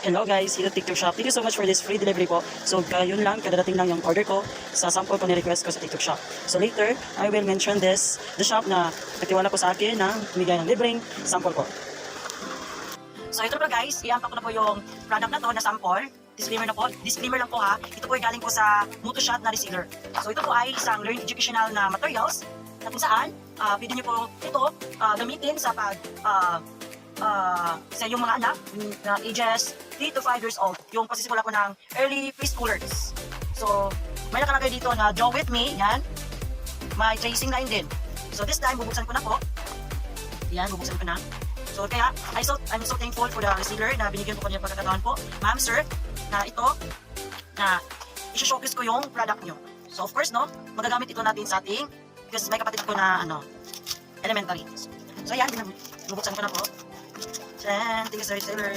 Hello guys, here at TikTok Shop. Thank you so much for this free delivery po. So yun lang, kadadating lang yung order ko sa sample ko ni-request ko sa TikTok Shop. So later, I will mention the shop na nagtiwala ko sa akin na bigay ng libreng sample ko. So ito po guys, i-unpack ko na po yung product na to na sample. Disclaimer na po, disclaimer lang po ha. Ito po ay galing po sa Motoshot na reseller. So ito po ay isang learn educational na materials na kung saan pwede nyo po ito gamitin sa sa yung mga anak na ages 3 to 5 years old, yung pasisimula po ng early preschoolers. So, may nakalagay dito na Draw With Me, yan. May tracing line din. So, this time, bubuksan ko na po. Yan, bubuksan ko na. So, kaya, I'm so thankful for the reseller na binigyan ko kanya pagkakataon po. Ma'am, sir, na ito, na isi-showcase ko yung product nyo. So, of course, no, magagamit ito natin sa ating, because may kapatid ko na, elementary. So, yan, bubuksan ko na po. Thank you, sir, reseller.